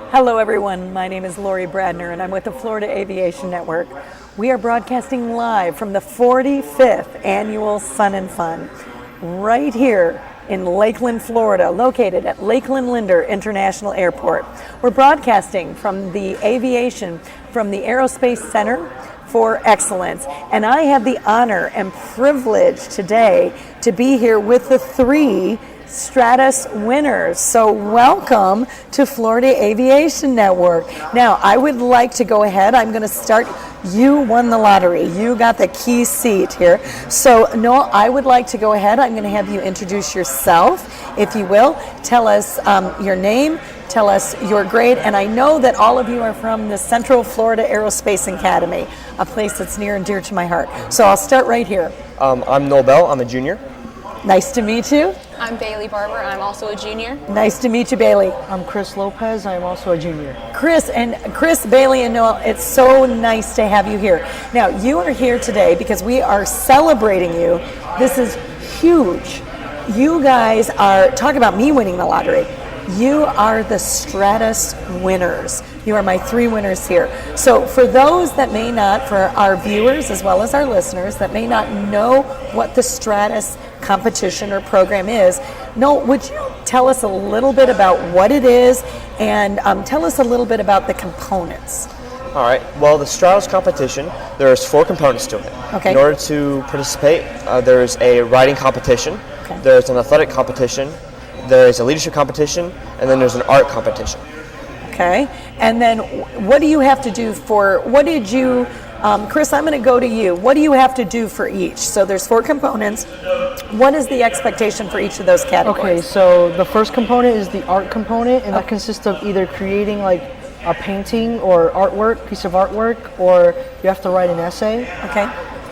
Hello everyone, my name is Lori Bradner and I'm with the Florida Aviation Network. We are broadcasting live from the 45th Annual Sun and Fun right here in Lakeland, Florida, located at Lakeland Linder International Airport. We're broadcasting from the Aerospace Center for Excellence, and I have the honor and privilege today to be here with the three STRATOS winners. So welcome to Florida Aviation Network. Now, I would like to go ahead. I'm going to start. You won the lottery. You got the key seat here. So, Noel, I would like to go ahead. I'm going to have you introduce yourself, if you will. Tell us your name. Tell us your grade. And I know that all of you are from the Central Florida Aerospace Academy, a place that's near and dear to my heart. So I'll start right here. I'm Noel. I'm a junior. Nice to meet you. I'm Bailey Barber. I'm also a junior. Nice to meet you, Bailey. I'm Chris Lopez. I'm also a junior. Chris, Bailey, and Noel, it's so nice to have you here. Now, you are here today because we are celebrating you. This is huge. You guys are, talk about me winning the lottery. You are the STRATOS winners. You are my three winners here. So for those that may not, for our viewers as well as our listeners, that may not know what the STRATOS competition or program is, Noel, would you tell us a little bit about what it is and tell us a little bit about the components? All right. Well, the STRATOS competition, there's 4 components to it. Okay. In order to participate, there's a writing competition, okay. There's an athletic competition, there's a leadership competition, and then there's an art competition. Okay. And then what do you have to do for, what did you, Chris, I'm going to go to you. What do you have to do for each? So there's 4 components. What is the expectation for each of those categories? Okay, so the first component is the art component, and that consists of either creating like a painting or piece of artwork, or you have to write an essay. Okay.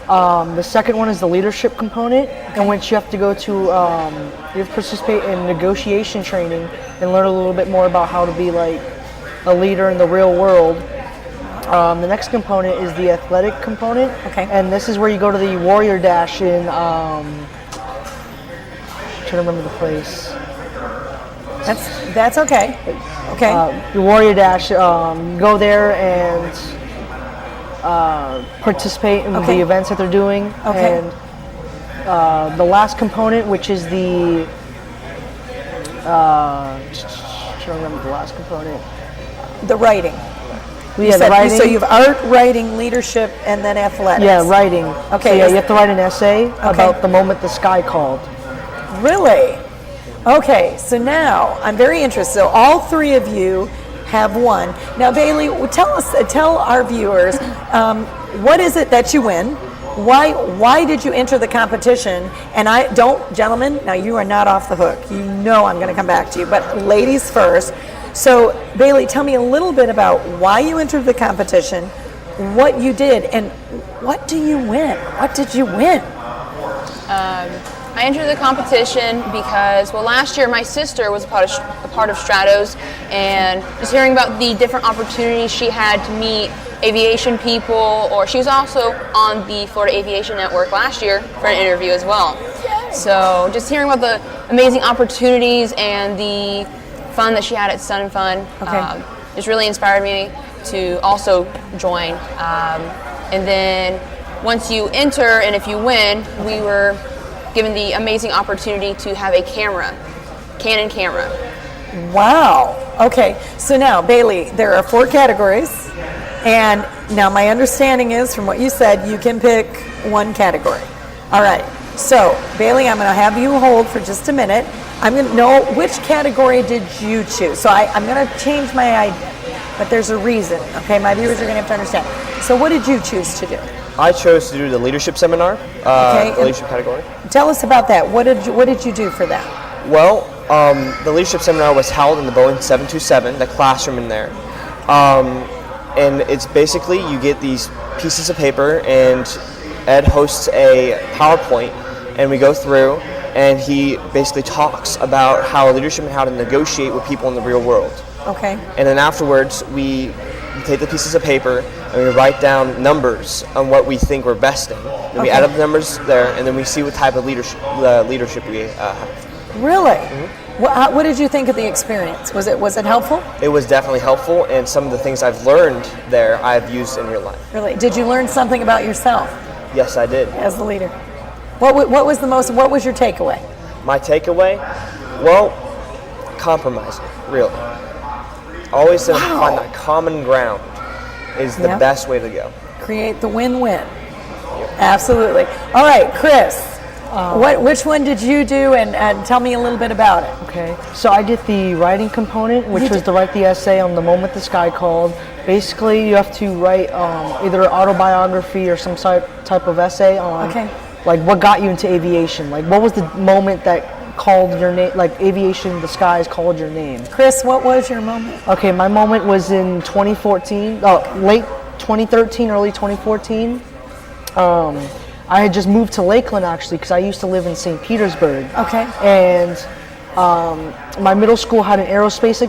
The second one is the leadership component, in which you have to go to, you have to participate in negotiation training and learn a little bit more about how to be like a leader in the real world. The next component is the athletic component, okay. And this is where you go to the Warrior Dash in, I'm trying to remember the place. That's okay. Okay. The Warrior Dash, go there and participate in the events that they're doing. Okay. And the last component, which is the, trying to remember the last component. The writing. Yeah, the writing. So you have art, writing, leadership, and then athletics. Yeah, writing. Okay. So yeah, you have to write an essay about the moment the sky called. Really? Okay, so now I'm very interested. So all 3 of you have won. Now, Bailey, tell our viewers, what is it that you win? Why did you enter the competition? And gentlemen, now you are not off the hook. You know I'm going to come back to you, but ladies first. So, Bailey, tell me a little bit about why you entered the competition, what you did, and what do you win? What did you win? I entered the competition because, well, last year my sister was a part of STRATOS, and just hearing about the different opportunities she had to meet aviation people, or she was also on the Florida Aviation Network last year for an interview as well. So just hearing about the amazing opportunities and the fun that she had at Sun and Fun just really inspired me to also join. And then once you enter and if you win, we were given the amazing opportunity to have a Canon camera. Wow. Okay. So now, Bailey, there are 4 categories. And now my understanding is, from what you said, you can pick 1 category. All right. So, Bailey, I'm going to have you hold for just a minute. I'm going to know which category did you choose. So I'm going to change my idea, but there's a reason. Okay, my viewers are going to have to understand. So what did you choose to do? I chose to do the leadership seminar, the leadership category. Tell us about that. What did you do for that? Well, the leadership seminar was held in the Boeing 727, the classroom in there. And it's basically, you get these pieces of paper, and Ed hosts a PowerPoint, and we go through, and he basically talks about how leadership and how to negotiate with people in the real world. Okay. And then afterwards, we take the pieces of paper and we write down numbers on what we think we're best in. Then we add up the numbers there, and then we see what type of leadership we have. Really? Mm-hmm. What did you think of the experience? Was it helpful? It was definitely helpful, and some of the things I've learned there I've used in real life. Really? Did you learn something about yourself Yes, I did. as the leader? What was your takeaway? My takeaway, well, compromising, really. Always to find that common ground is the Yep. best way to go. Create the win-win. Absolutely. All right, Chris, which one did you do, and tell me a little bit about it. Okay, so I did the writing component, which was to write the essay on the moment the sky called. Basically, you have to write either an autobiography or some type of essay on like what got you into aviation. Like what was the moment that called your name, like aviation, the skies called your name. Chris, what was your moment? Okay, my moment was in 2014, late 2013, early 2014. I had just moved to Lakeland actually because I used to live in St. Petersburg. Okay. And my middle school had an aerospace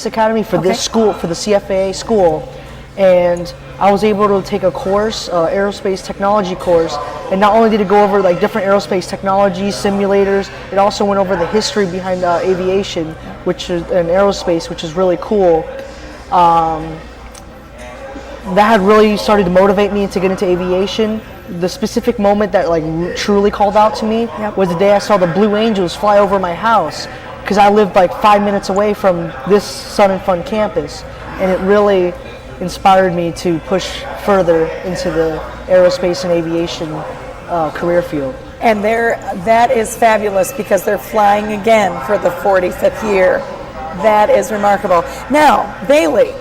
academy for this school, for the CFAA school, and I was able to take a course, aerospace technology course, and not only did it go over like different aerospace technologies, simulators, it also went over the history behind aviation, which is and aerospace, which is really cool. That had really started to motivate me to get into aviation. The specific moment that like truly called out to me was the day I saw the Blue Angels fly over my house, because I lived like 5 minutes away from this Sun and Fun campus, and it really inspired me to push further into the aerospace and aviation career field. And that is fabulous because they're flying again for the 45th year. That is remarkable. Now, Bailey,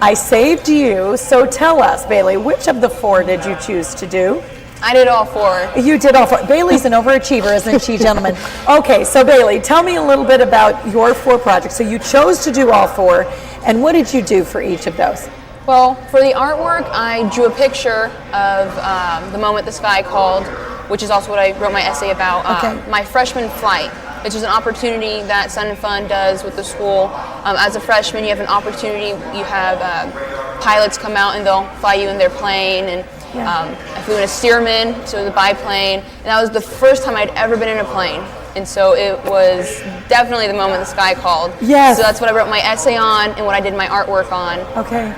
I saved you, so tell us, Bailey, which of the 4 did you choose to do? I did all 4. You did all 4. Bailey's an overachiever, isn't she, gentlemen? Okay, so Bailey, tell me a little bit about your 4 projects. So you chose to do all 4, and what did you do for each of those? Well, for the artwork, I drew a picture of the moment the sky called, which is also what I wrote my essay about, my freshman flight, which is an opportunity that Sun and Fun does with the school. As a freshman, you have an opportunity, you have pilots come out and they'll fly you in their plane, and I flew in a Stearman, so the biplane, and that was the first time I'd ever been in a plane. And so it was definitely the moment the sky called. Yes. So that's what I wrote my essay on and what I did my artwork on. Okay.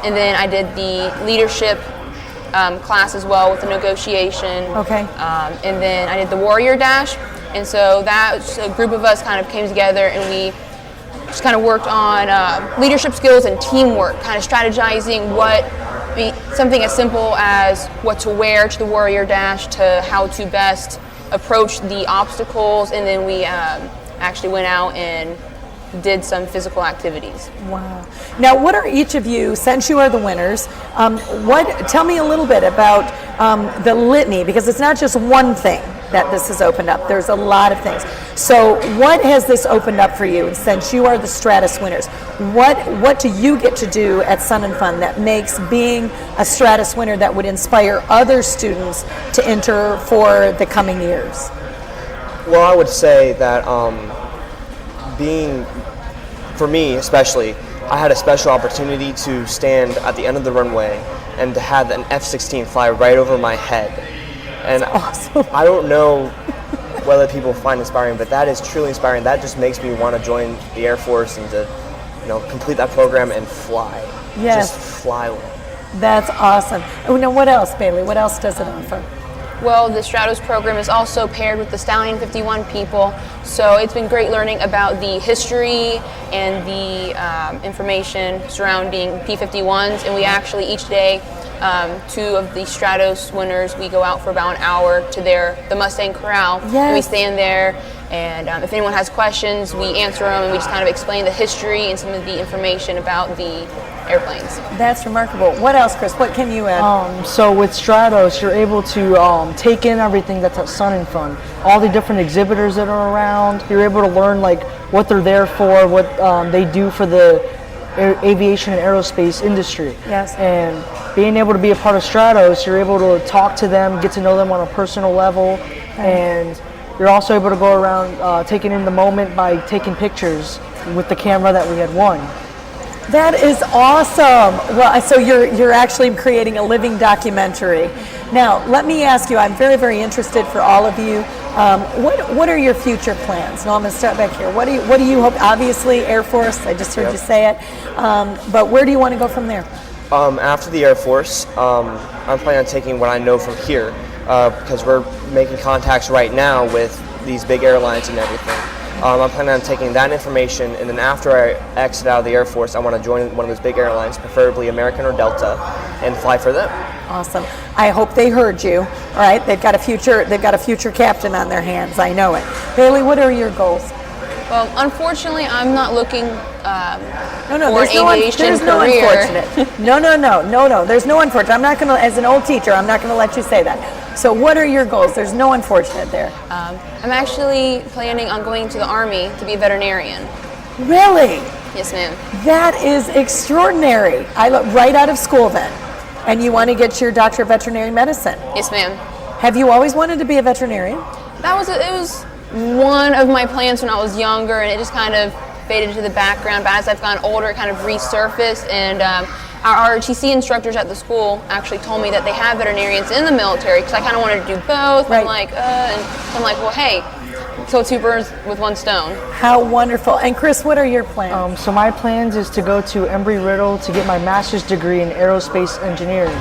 And then I did the leadership class as well with the negotiation. Okay. And then I did the Warrior Dash. And so a group of us kind of came together and we just kind of worked on leadership skills and teamwork, kind of strategizing something as simple as what to wear to the Warrior Dash to how to best approach the obstacles, and then we actually went out and did some physical activities. Wow. Now, what are each of you, since you are the winners, tell me a little bit about the litany, because it's not just one thing that this has opened up. There's a lot of things. So what has this opened up for you since you are the STRATOS winners? What do you get to do at Sun and Fun that makes being a STRATOS winner that would inspire other students to enter for the coming years? Well, I would say that for me especially, I had a special opportunity to stand at the end of the runway and to have an F-16 fly right over my head. And awesome. I don't know whether people find inspiring, but that is truly inspiring. That just makes me want to join the Air Force and to, complete that program and fly. Yes. Just fly away. That's awesome. Oh, now what else, Bailey? What else does it offer? Well, the STRATOS program is also paired with the Stallion 51 people, so it's been great learning about the history and the information surrounding P-51s, and we actually each day, 2 of the STRATOS winners, we go out for about an hour to the Mustang Corral, and we stand there, and if anyone has questions, we answer them, and we just kind of explain the history and some of the information about the airplanes. That's remarkable. What else, Chris? What can you add? So with STRATOS, you're able to take in everything that's at Sun and Fun, all the different exhibitors that are around. You're able to learn like what they're there for, what they do for the aviation and aerospace industry. Yes. And being able to be a part of STRATOS, you're able to talk to them, get to know them on a personal level, and you're also able to go around taking in the moment by taking pictures with the camera that we had won. That is awesome. Well, so you're actually creating a living documentary. Now, let me ask you, I'm very, very interested for all of you What are your future plans? No, I'm going to start back here. What do you hope? Obviously, Air Force. I just heard you say it. But where do you want to go from there? After the Air Force, I'm planning on taking what I know from here, because we're making contacts right now with these big airlines and everything. I'm planning on taking that information, and then after I exit out of the Air Force, I want to join one of those big airlines, preferably American or Delta, and fly for them. Awesome. I hope they heard you. All right, they've got a future captain on their hands. I know it. Bailey, what are your goals? Well, unfortunately, I'm not looking for there's aviation no career. unfortunate. No. There's no unfortunate. I'm not going to, as an old teacher, I'm not going to let you say that. So what are your goals? There's no unfortunate there. I'm actually planning on going to the Army to be a veterinarian. Really? Yes, ma'am. That is extraordinary. I look right out of school then. And you want to get your doctor of veterinary medicine? Yes, ma'am. Have you always wanted to be a veterinarian? It was one of my plans when I was younger, and it just kind of faded to the background. But as I've gotten older, it kind of resurfaced, and our ROTC instructors at the school actually told me that they have veterinarians in the military, because I kind of wanted to do both. Right. And I'm like, well, hey, kill two birds with one stone. How wonderful. And Chris, what are your plans? So my plans is to go to Embry-Riddle to get my master's degree in aerospace engineering.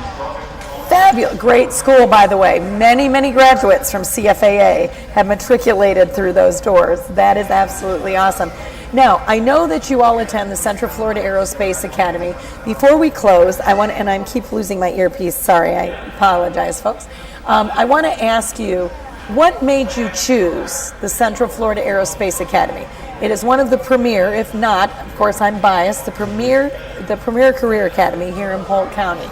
Fabulous. Great school, by the way. Many graduates from CFAA have matriculated through those doors. That is absolutely awesome. Now, I know that you all attend the Central Florida Aerospace Academy. Before we close, and I keep losing my earpiece. Sorry, I apologize, folks. I want to ask you, what made you choose the Central Florida Aerospace Academy? It is one of the premier, if not, of course I'm biased, the premier career academy here in Polk County.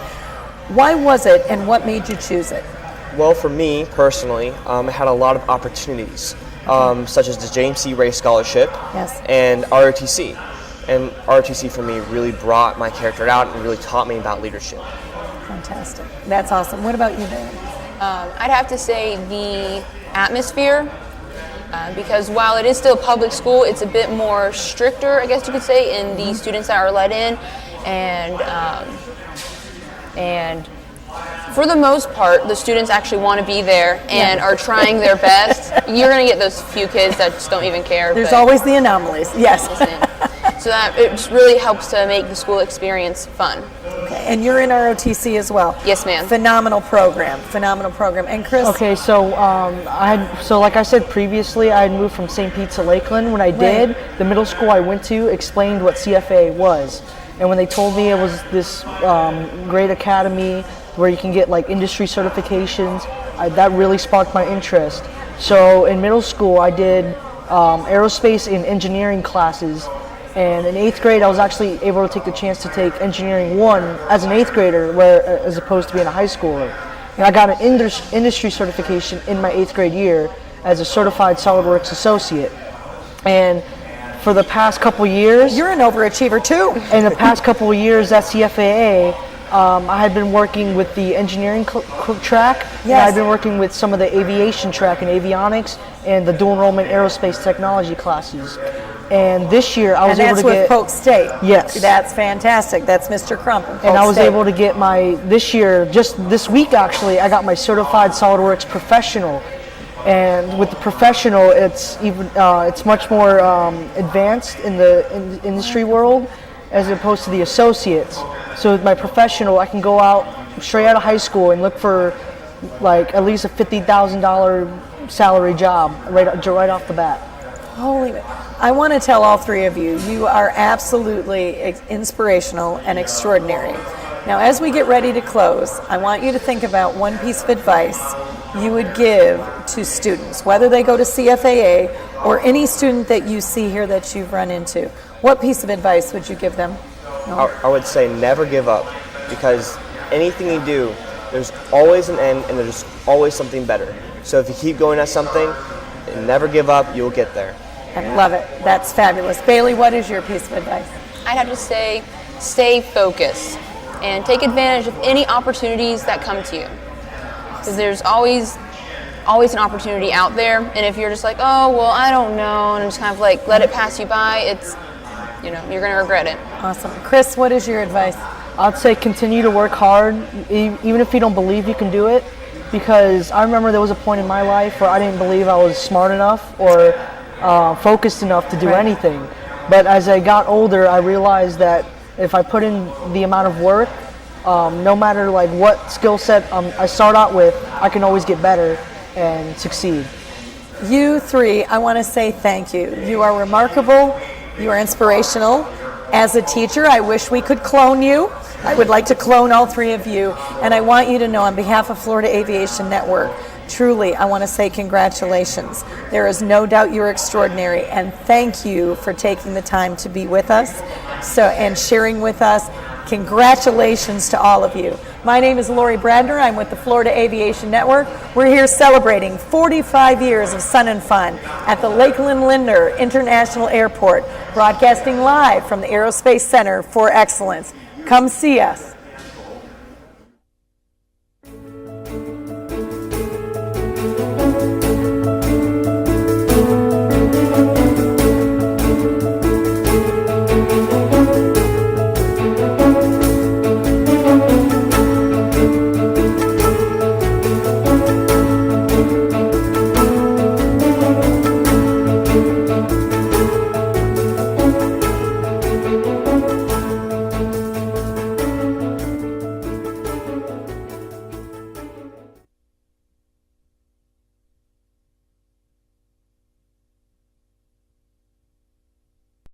Why was it, and what made you choose it? Well, for me personally, I had a lot of opportunities, such as the JMC Race Scholarship and ROTC. And ROTC for me really brought my character out and really taught me about leadership. Fantastic. That's awesome. What about you, Dan? I'd have to say the atmosphere, because while it is still public school, it's a bit more stricter, I guess you could say, in the students that are let in, and for the most part, the students actually want to be there and are trying their best. You're going to get those few kids that just don't even care. There's always the anomalies, yes. So that it just really helps to make the school experience fun. Okay, and you're in ROTC as well. Yes, ma'am. Phenomenal program. And Chris? Okay, so like I said previously, I had moved from St. Pete to Lakeland. When I did, the middle school I went to explained what CFAA was. And when they told me it was this great academy where you can get like industry certifications, that really sparked my interest. So in middle school, I did aerospace and engineering classes. And in 8th grade, I was actually able to take the chance to take Engineering 1 as an 8th grader, as opposed to being a high schooler. And I got an industry certification in my 8th grade year as a certified SolidWorks associate. And for the past couple years... You're an overachiever too. In the past couple of years at CFAA, I had been working with the engineering track. Yes. And I've been working with some of the aviation track and avionics and the dual enrollment aerospace technology classes. And this year I was able to get... And that's with Polk State. Yes. That's fantastic. That's Mr. Crump. And I was able to get this year, just this week actually, I got my certified SolidWorks professional. And with the professional, it's much more advanced in the industry world as opposed to the associates. So with my professional, I can go out straight out of high school and look for like at least a $50,000 salary job right off the bat. Holy, I want to tell all three of you, you are absolutely inspirational and extraordinary. Now, as we get ready to close, I want you to think about one piece of advice you would give to students, whether they go to CFAA or any student that you see here that you've run into. What piece of advice would you give them? No? I would say never give up, because anything you do, there's always an end and there's always something better. So if you keep going at something and never give up, you'll get there. I love it. That's fabulous. Bailey, what is your piece of advice? I'd have to say stay focused and take advantage of any opportunities that come to you. Because there's always an opportunity out there, and if you're just like, oh, well, I don't know, and just kind of like let it pass you by, you're going to regret it. Awesome. Chris, what is your advice? I'd say continue to work hard, even if you don't believe you can do it. because I remember there was a point in my life where I didn't believe I was smart enough or focused enough to do anything. But as I got older, I realized that if I put in the amount of work, no matter like what skill set I start out with, I can always get better and succeed. You three, I want to say thank you. You are remarkable. You are inspirational. As a teacher, I wish we could clone you. I would like to clone all three of you. And I want you to know on behalf of Florida Aviation Network, truly, I want to say congratulations. There is no doubt you're extraordinary, and thank you for taking the time to be with us and sharing with us. Congratulations to all of you. My name is Lori Bradner. I'm with the Florida Aviation Network. We're here celebrating 45 years of sun and fun at the Lakeland Linder International Airport, broadcasting live from the Aerospace Center for Excellence. Come see us.